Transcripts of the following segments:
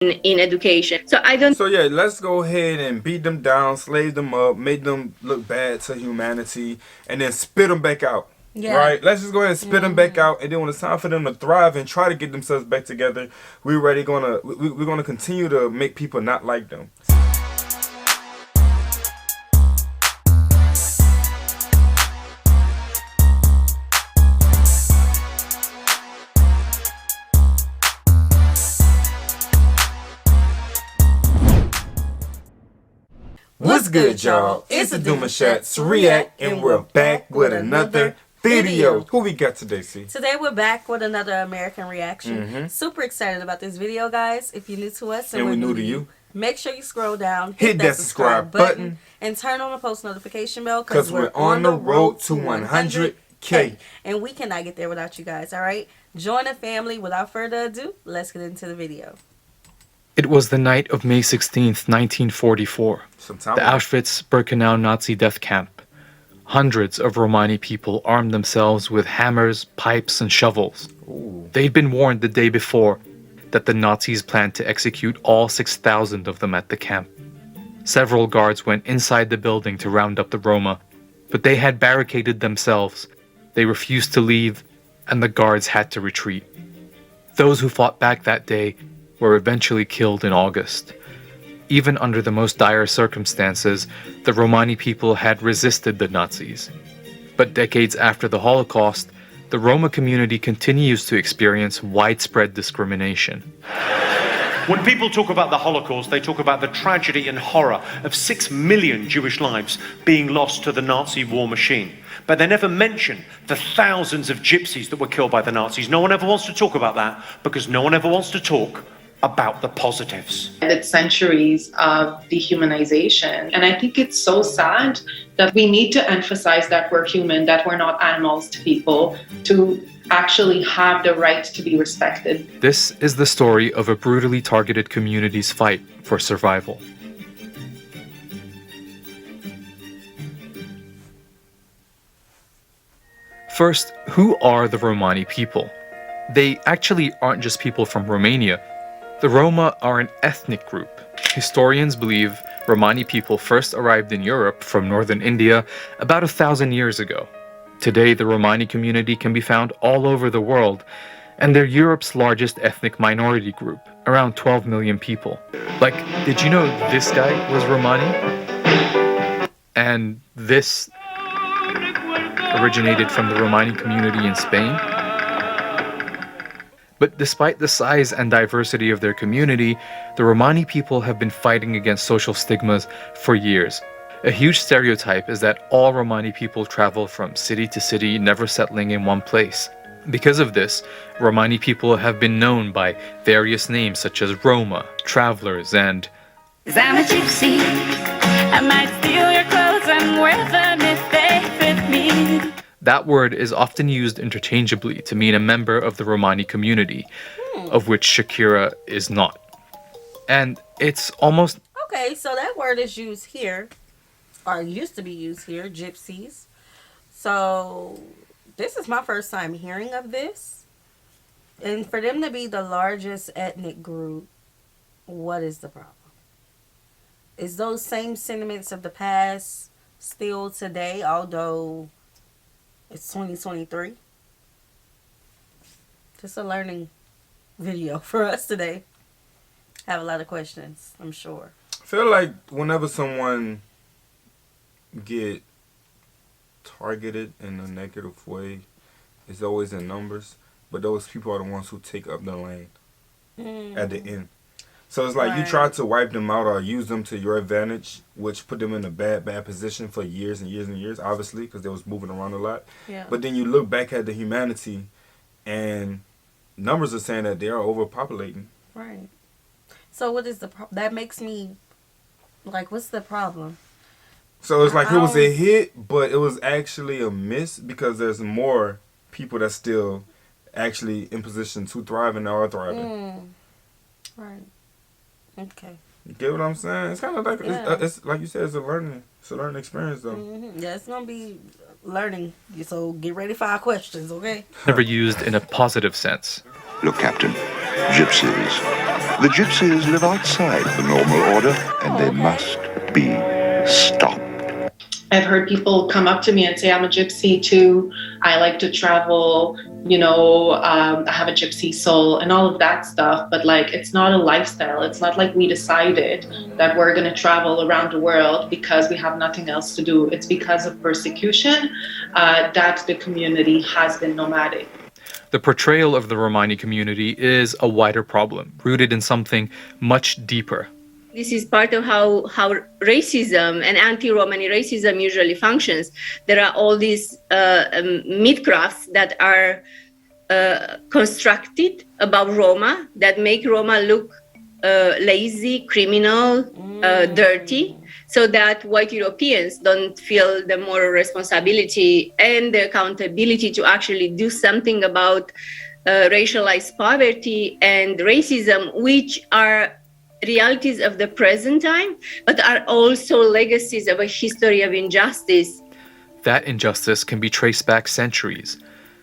in education. So I don't. So yeah, let's go ahead and beat them down, slave them up, make them look bad to humanity, and then spit them back out. Yeah. Right? Let's just go ahead and spit them back out, and then when it's time for them to thrive and try to get themselves back together, we're gonna continue to make people not like them. What's good, y'all? It's the Demouchet REACT, and we're back with another video. Who we got today, C? Today we're back with another American reaction. Super excited about this video, guys. If you're new to us And we're new to you, make sure you scroll down, hit that subscribe button, and turn on the post notification bell because we're on the road to 100K. And we cannot get there without you guys, all right? Join the family. Without further ado, let's get into the video. It was the night of May 16th, 1944, the Auschwitz-Birkenau Nazi death camp. Hundreds of Romani people armed themselves with hammers, pipes, and shovels. They'd been warned the day before that the Nazis planned to execute all 6,000 of them at the camp. Several guards went inside the building to round up the Roma, but they had barricaded themselves. They refused to leave, and the guards had to retreat. Those who fought back that day were eventually killed in August. Even under the most dire circumstances, the Romani people had resisted the Nazis. But decades after the Holocaust, the Roma community continues to experience widespread discrimination. When people talk about the Holocaust, they talk about the tragedy and horror of 6 million Jewish lives being lost to the Nazi war machine. But they never mention the thousands of gypsies that were killed by the Nazis. No one ever wants to talk about that because no one ever wants to talk about the positives. It's centuries of dehumanization. And I think it's so sad that we need to emphasize that we're human, that we're not animals to people, to actually have the right to be respected. This is the story of a brutally targeted community's fight for survival. First, who are the Romani people? They actually aren't just people from Romania. The Roma are an ethnic group. Historians believe Romani people first arrived in Europe from northern India about 1,000 years ago. Today, the Romani community can be found all over the world, and they're Europe's largest ethnic minority group, around 12 million people. Like, did you know this guy was Romani? And this originated from the Romani community in Spain? But despite the size and diversity of their community, the Romani people have been fighting against social stigmas for years. A huge stereotype is that all Romani people travel from city to city, never settling in one place. Because of this, Romani people have been known by various names such as Roma, travelers, and "'Cause I'm a gypsy, I might steal your clothes and wear them if they fit me." That word is often used interchangeably to mean a member of the Romani community, of which Shakira is not. And it's almost... Okay, so that word is used here, or used to be used here, gypsies. So this is my first time hearing of this. And for them to be the largest ethnic group, what is the problem? Is those same sentiments of the past still today, although it's 2023? Just a learning video for us today. Have a lot of questions, I'm sure. I feel like whenever someone get targeted in a negative way, it's always in numbers, but those people are the ones who take up the lane at the end. So it's like you try to wipe them out or use them to your advantage, which put them in a bad position for years and years and years, obviously, because they was moving around a lot. Yeah. But then you look back at the humanity, and numbers are saying that they are overpopulating. Right. So what is the that makes me, like, what's the problem? So it's like it was a hit, but it was actually a miss because there's more people that's still actually in position to thrive and are thriving. Right. Okay. You get what I'm saying? It's kind of like it's like you said, it's a learning experience though. Yeah, it's gonna be learning. So get ready for our questions, okay? never used in a positive sense. Look, Captain, gypsies, The gypsies live outside the normal order, and they must be stopped. I've heard people come up to me and say, I'm a gypsy too. I like to travel, I have a gypsy soul and all of that stuff. But like, it's not a lifestyle. It's not like we decided that we're going to travel around the world because we have nothing else to do. It's because of persecution that the community has been nomadic. The portrayal of the Romani community is a wider problem, rooted in something much deeper. This is part of how racism and anti-Romani racism usually functions. There are all these mythcrafts that are constructed about Roma that make Roma look lazy, criminal, dirty, so that white Europeans don't feel the moral responsibility and the accountability to actually do something about racialized poverty and racism, which are realities of the present time, but are also legacies of a history of injustice. That injustice can be traced back centuries.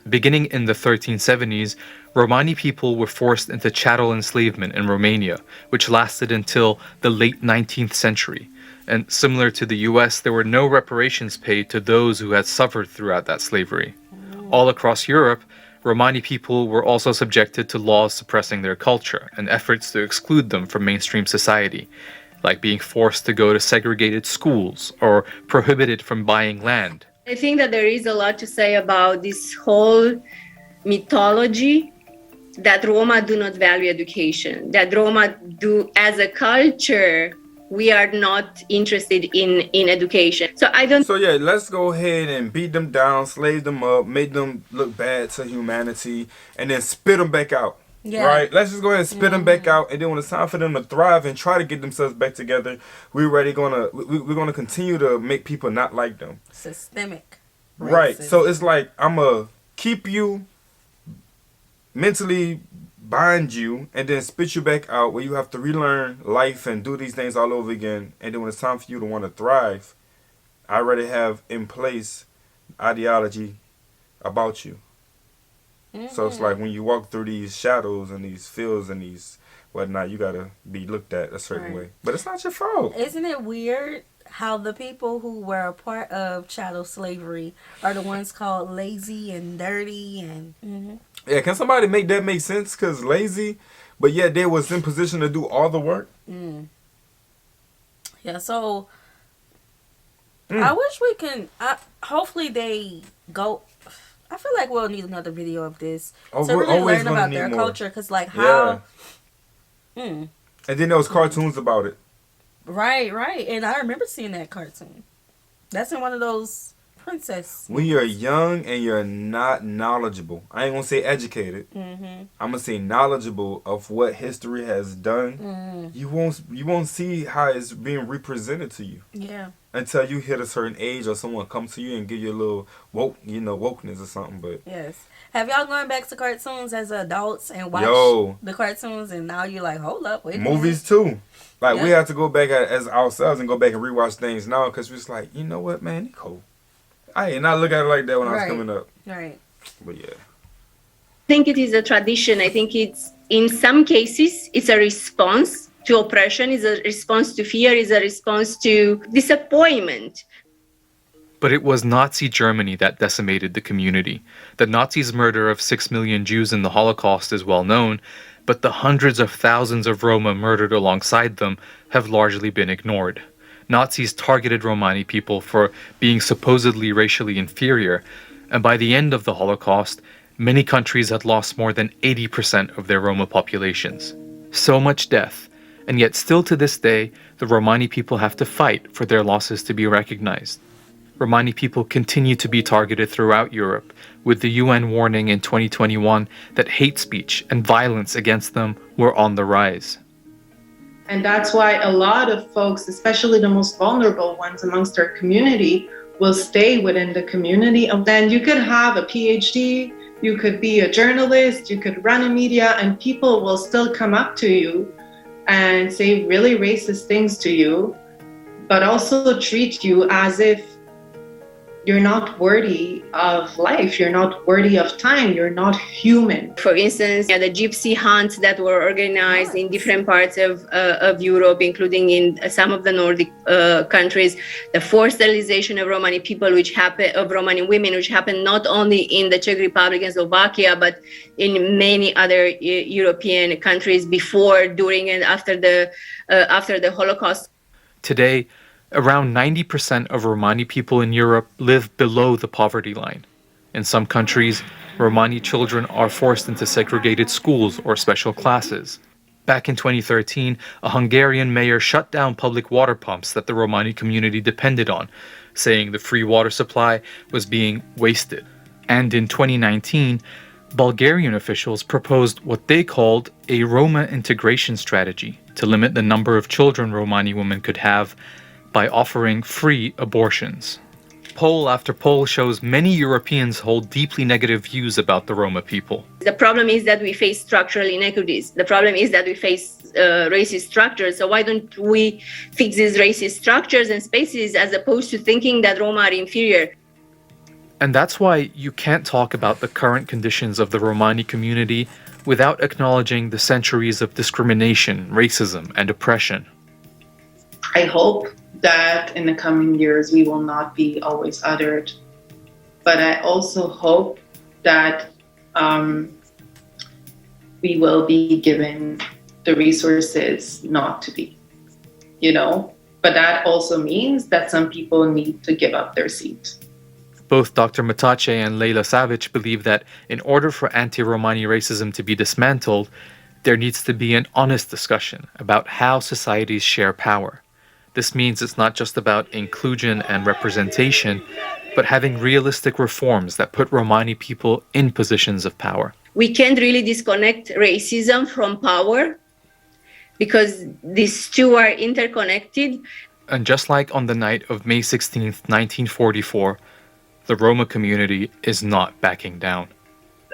Beginning in the 1370s, Romani people were forced into chattel enslavement in Romania, which lasted until the late 19th century. And similar to the US, there were no reparations paid to those who had suffered throughout that slavery. All across Europe, Romani people were also subjected to laws suppressing their culture and efforts to exclude them from mainstream society, like being forced to go to segregated schools or prohibited from buying land. I think that there is a lot to say about this whole mythology that Roma do not value education, that Roma do as a culture, we are not interested in education. So yeah, let's go ahead and beat them down, slave them up, make them look bad to humanity, and then spit them back out. Yeah. Right? Let's just go ahead and spit them back out, and then when it's time for them to thrive and try to get themselves back together, we're gonna continue to make people not like them. Systemic racism. Right. So it's like I'm gonna keep you mentally, bind you, and then spit you back out where you have to relearn life and do these things all over again. And then when it's time for you to want to thrive, I already have in place ideology about you. So it's like when you walk through these shadows and these fields and these whatnot, you gotta be looked at a certain way. But it's not your fault. Isn't it weird how the people who were a part of chattel slavery are the ones called lazy and dirty and Yeah, can somebody make that make sense? Because lazy, but yet they was in position to do all the work. Yeah, so I wish we can, hopefully they go, I feel like we'll need another video of this to really learn about their culture, because like how... And then there was cartoons about it. Right, and I remember seeing that cartoon. That's in one of those princess. When you're young and you're not knowledgeable, I ain't gonna say educated. I'm gonna say knowledgeable of what history has done. You won't see how it's being represented to you. Yeah. Until you hit a certain age or someone comes to you and give you a little wokeness or something. But yes. Have y'all gone back to cartoons as adults and watch the cartoons and now you're like, hold up, wait a minute. Movies too. Like we have to go back as ourselves and go back and rewatch things now because we're just like, you know what, man, Nicole. I did not look at it like that when I was coming up. Right. But yeah. I think it is a tradition. I think it's, in some cases, it's a response to oppression, is a response to fear, is a response to disappointment. But it was Nazi Germany that decimated the community. The Nazis' murder of 6 million Jews in the Holocaust is well known, but the hundreds of thousands of Roma murdered alongside them have largely been ignored. Nazis targeted Romani people for being supposedly racially inferior, and by the end of the Holocaust, many countries had lost more than 80% of their Roma populations. So much death, and yet still to this day, the Romani people have to fight for their losses to be recognized. Romani people continue to be targeted throughout Europe, with the UN warning in 2021 that hate speech and violence against them were on the rise. And that's why a lot of folks, especially the most vulnerable ones amongst our community, will stay within the community. And then you could have a PhD, you could be a journalist, you could run a media, and people will still come up to you and say really racist things to you, but also treat you as if you're not worthy of life, you're not worthy of time, you're not human. For instance, the gypsy hunts that were organized in different parts of Europe, including in some of the Nordic countries, the forced sterilization of Romani people, of Romani women, which happened not only in the Czech Republic and Slovakia, but in many other European countries before, during, and after the Holocaust. Today, around 90% of Romani people in Europe live below the poverty line. In some countries, Romani children are forced into segregated schools or special classes. Back in 2013, a Hungarian mayor shut down public water pumps that the Romani community depended on, saying the free water supply was being wasted. And in 2019, Bulgarian officials proposed what they called a Roma integration strategy to limit the number of children Romani women could have by offering free abortions. Poll after poll shows many Europeans hold deeply negative views about the Roma people. The problem is that we face structural inequities. The problem is that we face racist structures. So why don't we fix these racist structures and spaces as opposed to thinking that Roma are inferior? And that's why you can't talk about the current conditions of the Romani community without acknowledging the centuries of discrimination, racism, and oppression. I hope that in the coming years we will not be always othered. But I also hope that we will be given the resources not to be, But that also means that some people need to give up their seat. Both Dr. Matache and Leila Savic believe that in order for anti-Romani racism to be dismantled, there needs to be an honest discussion about how societies share power. This means it's not just about inclusion and representation, but having realistic reforms that put Romani people in positions of power. We can't really disconnect racism from power because these two are interconnected. And just like on the night of May 16th, 1944, the Roma community is not backing down.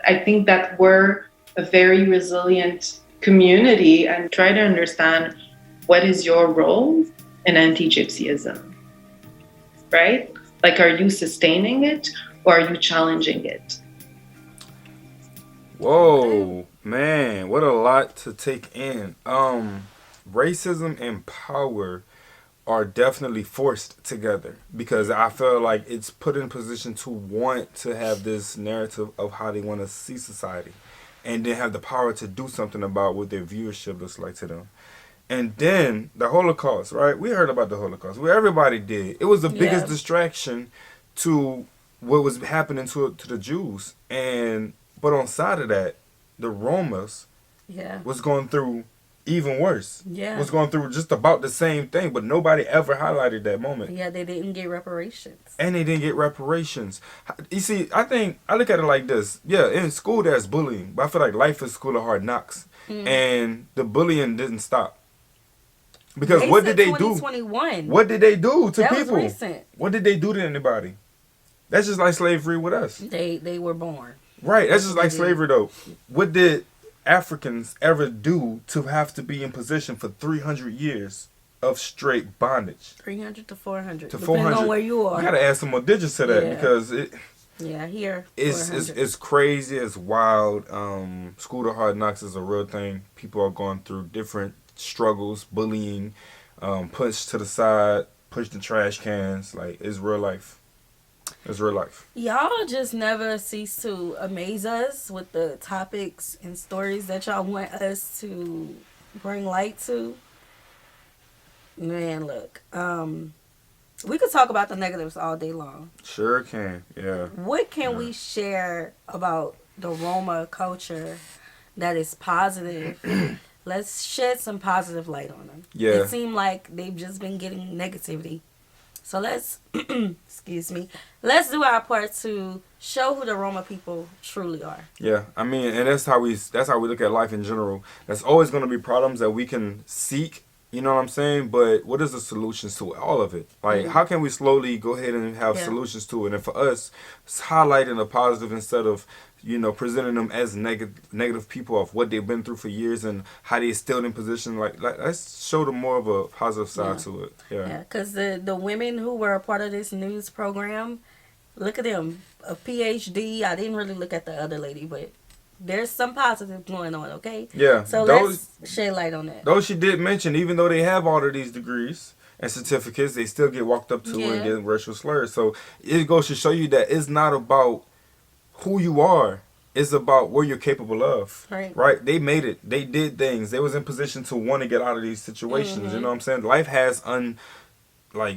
I think that we're a very resilient community, and try to understand what is your role in anti-Gypsyism, right? Like, are you sustaining it or are you challenging it? Whoa, man, what a lot to take in. Racism and power are definitely forced together because I feel like it's put in position to want to have this narrative of how they want to see society and then have the power to do something about what their viewership looks like to them. And then the Holocaust, right? We heard about the Holocaust. Well, everybody did. It was the biggest distraction to what was happening to the Jews. But on side of that, the Romas was going through even worse. Was going through just about the same thing, but nobody ever highlighted that moment. Yeah, they didn't get reparations. And they didn't get reparations. You see, I look at it like this. Yeah, in school there's bullying, but I feel like life is school of hard knocks. And the bullying didn't stop. Because what did they do? What did they do to people? Was recent. What did they do to anybody? That's just like slavery with us. They were born. Right, that's just like slavery though. What did Africans ever do to have to be in position for 300 years of straight bondage? 300 to 400. To 400. Depending on where you are. You gotta add some more digits to that because here it's crazy, it's wild. School of hard knocks is a real thing. People are going through different struggles, bullying, pushed to the side, pushed in trash cans. Like, it's real life. It's real life. Y'all just never cease to amaze us with the topics and stories that y'all want us to bring light to. Man, look, we could talk about the negatives all day long. Sure can, yeah. What can we share about the Roma culture that is positive? Let's shed some positive light on them. Yeah. It seemed like they've just been getting negativity. So let's, excuse me, let's do our part to show who the Roma people truly are. Yeah, I mean, and that's how we look at life in general. There's always going to be problems that we can seek, you know what I'm saying? But what is the solutions to all of it? Like, how can we slowly go ahead and have solutions to it? And for us, it's highlighting the positive instead of, presenting them as negative people of what they've been through for years and how they're still in position. Like let's show them more of a positive side to it. Yeah, because the women who were a part of this news program, Look at them. A PhD. I didn't really look at the other lady, but there's some positive going on, okay? Yeah. So let's shed light on that. Though she did mention, even though they have all of these degrees and certificates, they still get walked up to and get racial slurs. So it goes to show you that it's not about who you are. It's about what you're capable of. Right? They made it. They did things. They was in position to want to get out of these situations. You know what I'm saying? Life has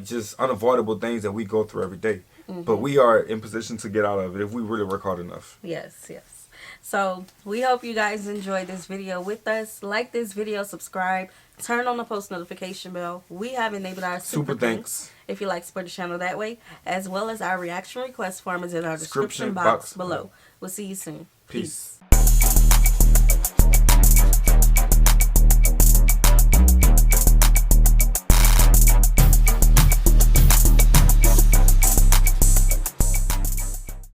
just unavoidable things that we go through every day. But we are in position to get out of it if we really work hard enough. Yes, yes. So we hope you guys enjoyed this video with us. Like this video, subscribe, turn on the post notification bell. We have enabled our super thanks if you like to support the channel that way, as well as our reaction request form is in our description box below. We'll see you soon. Peace.